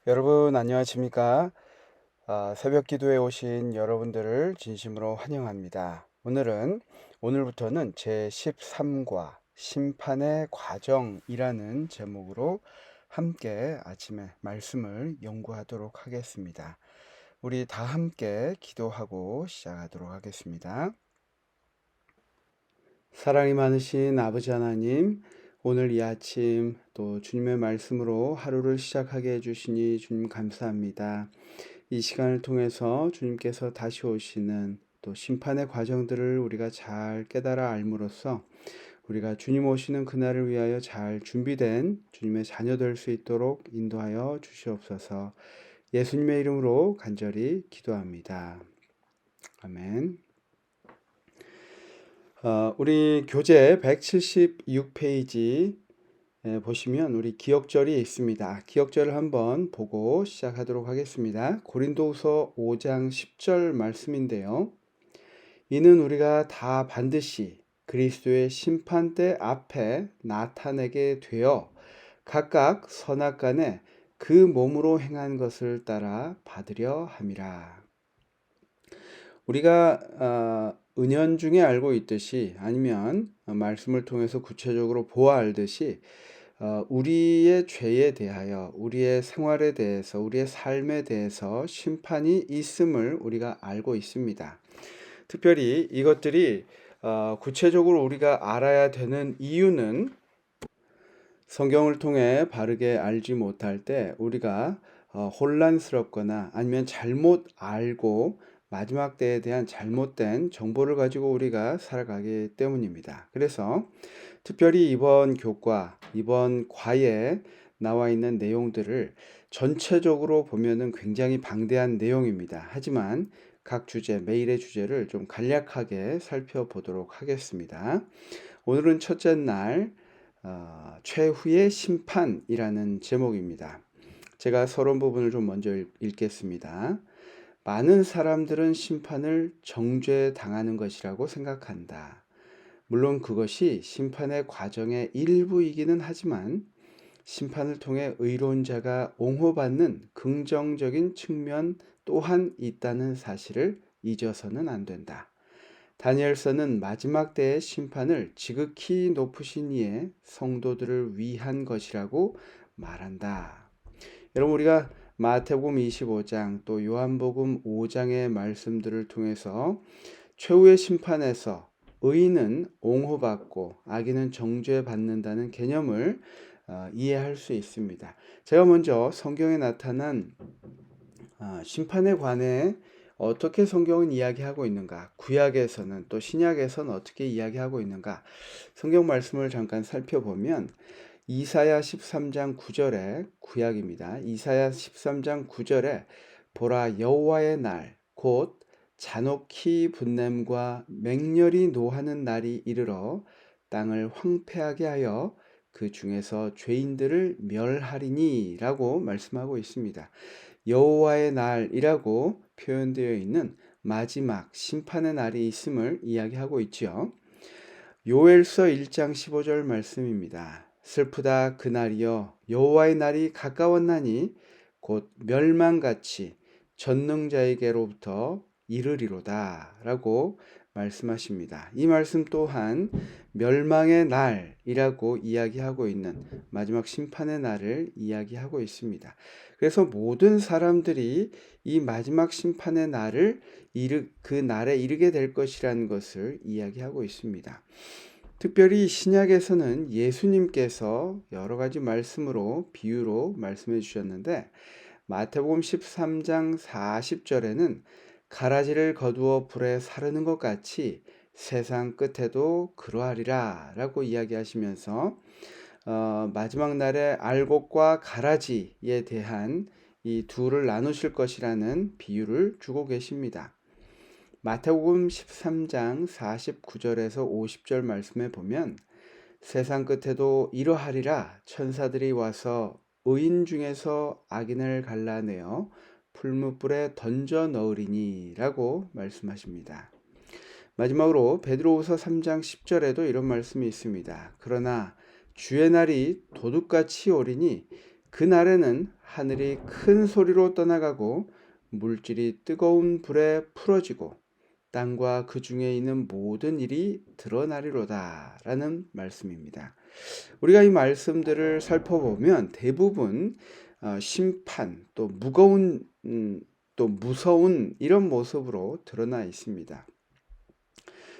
여러분 안녕하십니까? 새벽 기도에 오신 여러분들을 진심으로 환영합니다. 오늘부터는 제13과 심판의 과정이라는 제목으로 함께 아침에 말씀을 연구하도록 하겠습니다. 우리 다 함께 기도하고 시작하도록 하겠습니다. 사랑이 많으신 아버지 하나님, 오늘 이 아침 또 주님의 말씀으로 하루를 시작하게 해주시니 주님 감사합니다. 이 시간을 통해서 주님께서 다시 오시는 또 심판의 과정들을 우리가 잘 깨달아 알므로써 우리가 주님 오시는 그날을 위하여 잘 준비된 주님의 자녀 될 수 있도록 인도하여 주시옵소서. 예수님의 이름으로 간절히 기도합니다. 아멘. 우리 교재 176페이지 보시면 우리 기억절이 있습니다. 기억절을 한번 보고 시작하도록 하겠습니다. 고린도후서 5장 10절 말씀인데요. 이는 우리가 다 반드시 그리스도의 심판대 앞에 나타내게 되어 각각 선악간에 그 몸으로 행한 것을 따라 받으려 함이라. 우리가 은연중에 알고 있듯이 아니면 말씀을 통해서 구체적으로 보아 알듯이 우리의 죄에 대하여, 우리의 생활에 대해서, 우리의 삶에 대해서 심판이 있음을 우리가 알고 있습니다. 특별히 이것들이 구체적으로 우리가 알아야 되는 이유는 성경을 통해 바르게 알지 못할 때 우리가 혼란스럽거나 아니면 잘못 알고 마지막 때에 대한 잘못된 정보를 가지고 우리가 살아가기 때문입니다. 그래서 특별히 이번 교과, 이번 과에 나와 있는 내용들을 전체적으로 보면은 굉장히 방대한 내용입니다. 하지만 각 주제, 매일의 주제를 좀 간략하게 살펴보도록 하겠습니다. 오늘은 첫째 날, 최후의 심판이라는 제목입니다. 제가 서론 부분을 좀 먼저 읽겠습니다. 많은 사람들은 심판을 정죄당하는 것이라고 생각한다. 물론 그것이 심판의 과정의 일부이기는 하지만 심판을 통해 의로운 자가 옹호받는 긍정적인 측면 또한 있다는 사실을 잊어서는 안 된다. 다니엘서는 마지막 때의 심판을 지극히 높으신 이의 성도들을 위한 것이라고 말한다. 여러분, 우리가 마태복음 25장 또 요한복음 5장의 말씀들을 통해서 최후의 심판에서 의인은 옹호받고 악인은 정죄받는다는 개념을 이해할 수 있습니다. 제가 먼저 성경에 나타난 심판에 관해 어떻게 성경은 이야기하고 있는가, 구약에서는 또 신약에서는 어떻게 이야기하고 있는가, 성경 말씀을 잠깐 살펴보면 이사야 13장 9절에, 구약입니다. 이사야 13장 9절에 보라 여호와의 날 곧 잔혹히 분냄과 맹렬히 노하는 날이 이르러 땅을 황폐하게 하여 그 중에서 죄인들을 멸하리니 라고 말씀하고 있습니다. 여호와의 날이라고 표현되어 있는 마지막 심판의 날이 있음을 이야기하고 있지요. 요엘서 1장 15절 말씀입니다. 슬프다 그날이여 여호와의 날이 가까웠나니 곧 멸망같이 전능자에게로부터 이르리로다 라고 말씀하십니다. 이 말씀 또한 멸망의 날이라고 이야기하고 있는 마지막 심판의 날을 이야기하고 있습니다. 그래서 모든 사람들이 이 마지막 심판의 날을 그 날에 이르게 될 것이라는 것을 이야기하고 있습니다. 특별히 신약에서는 예수님께서 여러 가지 말씀으로 비유로 말씀해 주셨는데 마태복음 13장 40절에는 가라지를 거두어 불에 사르는 것 같이 세상 끝에도 그러하리라 라고 이야기하시면서 마지막 날에 알곡과 가라지에 대한 이 둘을 나누실 것이라는 비유를 주고 계십니다. 마태복음 13장 49절에서 50절 말씀에 보면 세상 끝에도 이러하리라 천사들이 와서 의인 중에서 악인을 갈라내어 풀무불에 던져 넣으리니 라고 말씀하십니다. 마지막으로 베드로후서 3장 10절에도 이런 말씀이 있습니다. 그러나 주의 날이 도둑같이 오리니 그날에는 하늘이 큰 소리로 떠나가고 물질이 뜨거운 불에 풀어지고 땅과 그 중에 있는 모든 일이 드러나리로다 라는 말씀입니다. 우리가 이 말씀들을 살펴보면 대부분 심판 또 무서운 이런 모습으로 드러나 있습니다.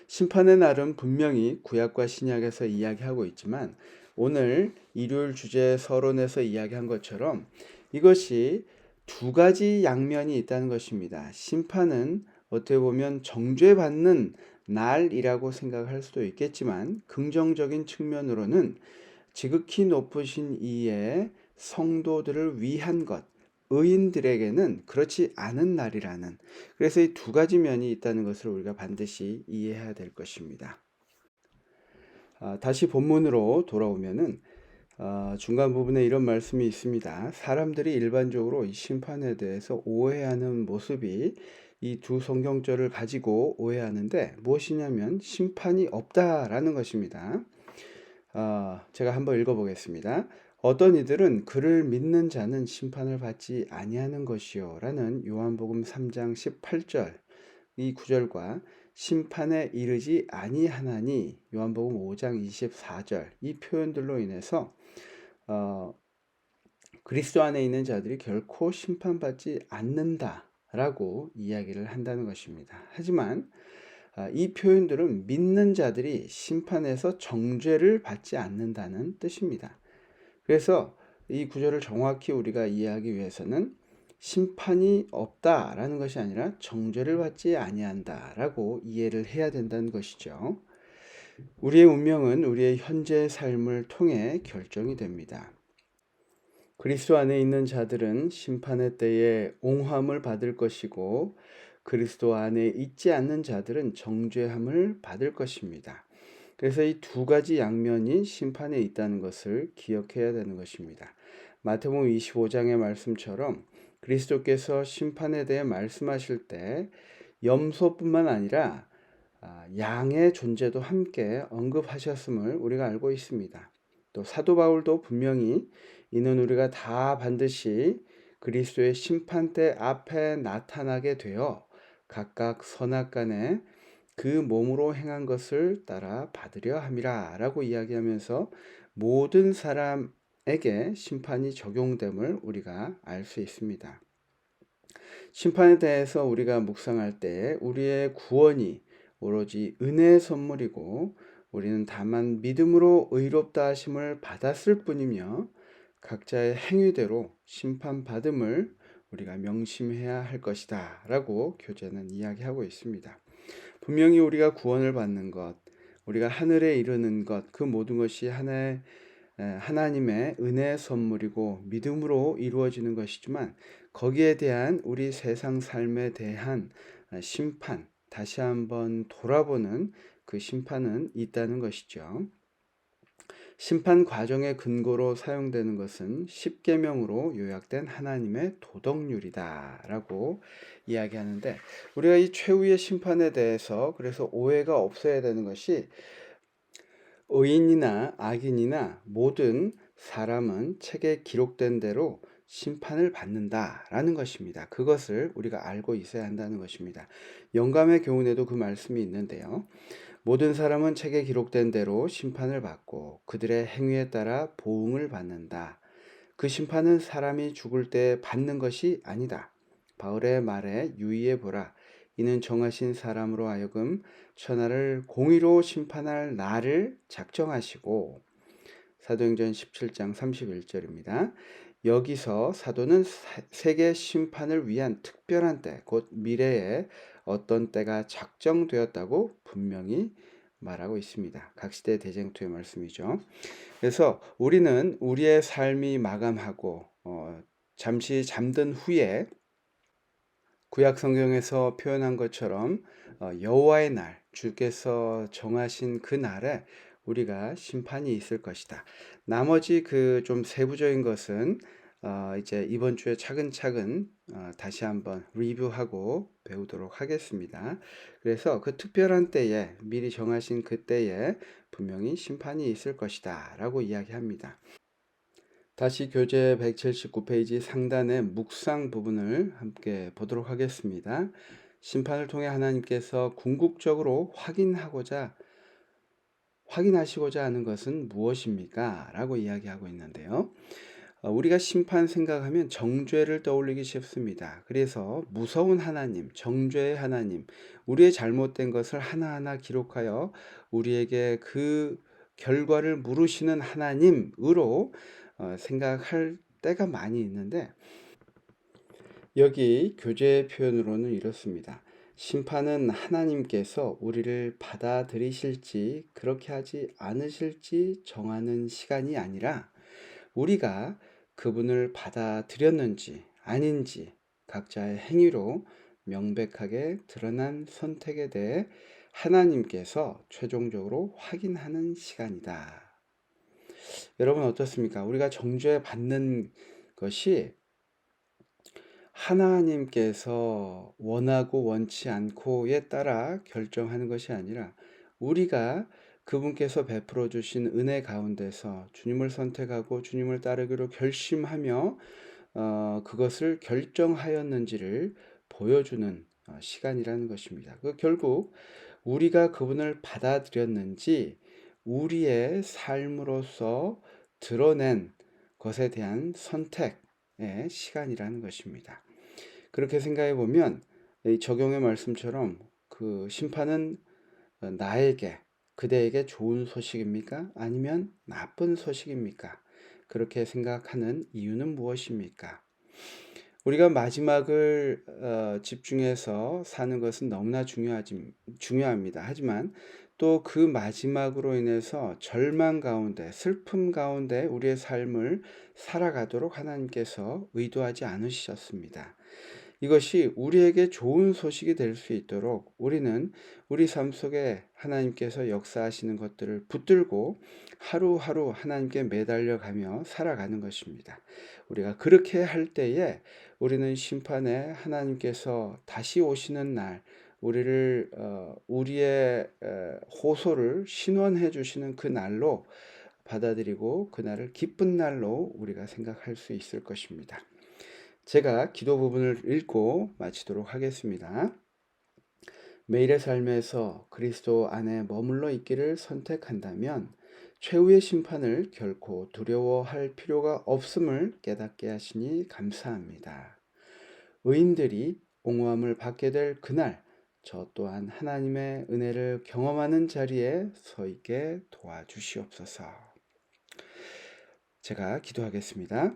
심판의 날은 분명히 구약과 신약에서 이야기하고 있지만 오늘 일요일 주제 서론에서 이야기한 것처럼 이것이 두 가지 양면이 있다는 것입니다. 심판은 어떻게 보면 정죄받는 날이라고 생각할 수도 있겠지만 긍정적인 측면으로는 지극히 높으신 이의 성도들을 위한 것, 의인들에게는 그렇지 않은 날이라는, 그래서 이 두 가지 면이 있다는 것을 우리가 반드시 이해해야 될 것입니다. 다시 본문으로 돌아오면은 중간 부분에 이런 말씀이 있습니다. 사람들이 일반적으로 이 심판에 대해서 오해하는 모습이 이 두 성경절을 가지고 오해하는데 무엇이냐면 심판이 없다라는 것입니다. 제가 한번 읽어보겠습니다. 어떤 이들은 그를 믿는 자는 심판을 받지 아니하는 것이요 라는 요한복음 3장 18절 이 구절과 심판에 이르지 아니하나니 요한복음 5장 24절 이 표현들로 인해서 그리스도 안에 있는 자들이 결코 심판받지 않는다라고 이야기를 한다는 것입니다. 하지만 이 표현들은 믿는 자들이 심판에서 정죄를 받지 않는다는 뜻입니다. 그래서 이 구절을 정확히 우리가 이해하기 위해서는 심판이 없다라는 것이 아니라 정죄를 받지 아니한다라고 이해를 해야 된다는 것이죠. 우리의 운명은 우리의 현재 삶을 통해 결정이 됩니다. 그리스도 안에 있는 자들은 심판의 때에 옹함을 받을 것이고 그리스도 안에 있지 않는 자들은 정죄함을 받을 것입니다. 그래서 이 두 가지 양면이 심판에 있다는 것을 기억해야 되는 것입니다. 마태복음 25장의 말씀처럼 그리스도께서 심판에 대해 말씀하실 때 염소뿐만 아니라 양의 존재도 함께 언급하셨음을 우리가 알고 있습니다. 또 사도 바울도 분명히 이는 우리가 다 반드시 그리스도의 심판대 앞에 나타나게 되어 각각 선악간에 그 몸으로 행한 것을 따라 받으려 함이라 라고 이야기하면서 모든 사람에게 심판이 적용됨을 우리가 알 수 있습니다. 심판에 대해서 우리가 묵상할 때 우리의 구원이 오로지 은혜의 선물이고 우리는 다만 믿음으로 의롭다 하심을 받았을 뿐이며 각자의 행위대로 심판받음을 우리가 명심해야 할 것이다 라고 교재는 이야기하고 있습니다. 분명히 우리가 구원을 받는 것, 우리가 하늘에 이르는 것, 그 모든 것이 하나님의 은혜의 선물이고 믿음으로 이루어지는 것이지만 거기에 대한 우리 세상 삶에 대한 심판, 다시 한번 돌아보는 그 심판은 있다는 것이죠. 심판 과정의 근거로 사용되는 것은 십계명으로 요약된 하나님의 도덕률이다라고 이야기하는데 우리가 이 최후의 심판에 대해서 그래서 오해가 없어야 되는 것이 의인이나 악인이나 모든 사람은 책에 기록된 대로 심판을 받는다라는 것입니다. 그것을 우리가 알고 있어야 한다는 것입니다. 영감의 교훈에도 그 말씀이 있는데요. 모든 사람은 책에 기록된 대로 심판을 받고 그들의 행위에 따라 보응을 받는다. 그 심판은 사람이 죽을 때 받는 것이 아니다. 바울의 말에 유의해 보라. 이는 정하신 사람으로 하여금 천하를 공의로 심판할 날을 작정하시고 사도행전 17장 31절입니다. 여기서 사도는 세계 심판을 위한 특별한 때, 곧 미래에 어떤 때가 작정되었다고 분명히 말하고 있습니다. 각시대 대쟁투의 말씀이죠. 그래서 우리는 우리의 삶이 마감하고 잠시 잠든 후에 구약 성경에서 표현한 것처럼 여호와의 날, 주께서 정하신 그 날에 우리가 심판이 있을 것이다. 나머지 그 좀 세부적인 것은 이제 이번 주에 차근차근 다시 한번 리뷰하고 배우도록 하겠습니다. 그래서 그 특별한 때에 미리 정하신 그 때에 분명히 심판이 있을 것이다 라고 이야기합니다. 다시 교재 179페이지 상단의 묵상 부분을 함께 보도록 하겠습니다. 심판을 통해 하나님께서 궁극적으로 확인하시고자 하는 것은 무엇입니까? 라고 이야기하고 있는데요. 우리가 심판 생각하면 정죄를 떠올리기 쉽습니다. 그래서 무서운 하나님, 정죄의 하나님, 우리의 잘못된 것을 하나하나 기록하여 우리에게 그 결과를 물으시는 하나님으로 생각할 때가 많이 있는데, 여기 교재 표현으로는 이렇습니다. 심판은 하나님께서 우리를 받아들이실지 그렇게 하지 않으실지 정하는 시간이 아니라 우리가 그분을 받아들였는지 아닌지 각자의 행위로 명백하게 드러난 선택에 대해 하나님께서 최종적으로 확인하는 시간이다. 여러분 어떻습니까? 우리가 정죄받는 것이 하나님께서 원하고 원치 않고에 따라 결정하는 것이 아니라 우리가 그분께서 베풀어 주신 은혜 가운데서 주님을 선택하고 주님을 따르기로 결심하며 그것을 결정하였는지를 보여주는 시간이라는 것입니다. 결국 우리가 그분을 받아들였는지 우리의 삶으로서 드러낸 것에 대한 선택의 시간이라는 것입니다. 그렇게 생각해 보면 이 적용의 말씀처럼 그 심판은 나에게, 그대에게 좋은 소식입니까? 아니면 나쁜 소식입니까? 그렇게 생각하는 이유는 무엇입니까? 우리가 마지막을 집중해서 사는 것은 너무나 중요합니다. 하지만 또 그 마지막으로 인해서 절망 가운데, 슬픔 가운데 우리의 삶을 살아가도록 하나님께서 의도하지 않으셨습니다. 이것이 우리에게 좋은 소식이 될 수 있도록 우리는 우리 삶 속에 하나님께서 역사하시는 것들을 붙들고 하루하루 하나님께 매달려 가며 살아가는 것입니다. 우리가 그렇게 할 때에 우리는 심판에 하나님께서 다시 오시는 날 우리를 우리의 호소를 신원해 주시는 그 날로 받아들이고 그날을 기쁜 날로 우리가 생각할 수 있을 것입니다. 제가 기도 부분을 읽고 마치도록 하겠습니다. 매일의 삶에서 그리스도 안에 머물러 있기를 선택한다면 최후의 심판을 결코 두려워할 필요가 없음을 깨닫게 하시니 감사합니다. 의인들이 옹호함을 받게 될 그날, 저 또한 하나님의 은혜를 경험하는 자리에 서 있게 도와주시옵소서. 제가 기도하겠습니다.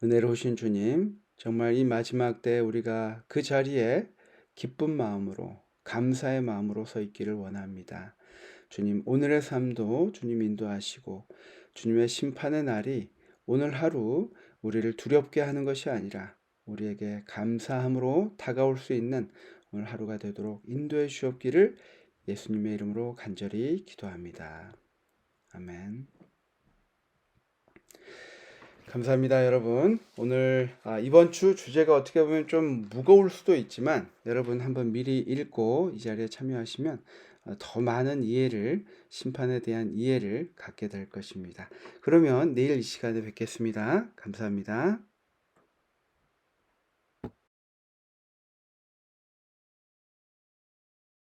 은혜로우신 주님, 정말 이 마지막 때 우리가 그 자리에 기쁜 마음으로, 감사의 마음으로 서 있기를 원합니다. 주님, 오늘의 삶도 주님 인도하시고 주님의 심판의 날이 오늘 하루 우리를 두렵게 하는 것이 아니라 우리에게 감사함으로 다가올 수 있는 오늘 하루가 되도록 인도해 주옵기를 예수님의 이름으로 간절히 기도합니다. 아멘. 감사합니다, 여러분. 오늘 이번 주 주제가 어떻게 보면 좀 무거울 수도 있지만 여러분 한번 미리 읽고 이 자리에 참여하시면 더 많은 이해를, 심판에 대한 이해를 갖게 될 것입니다. 그러면 내일 이 시간에 뵙겠습니다. 감사합니다.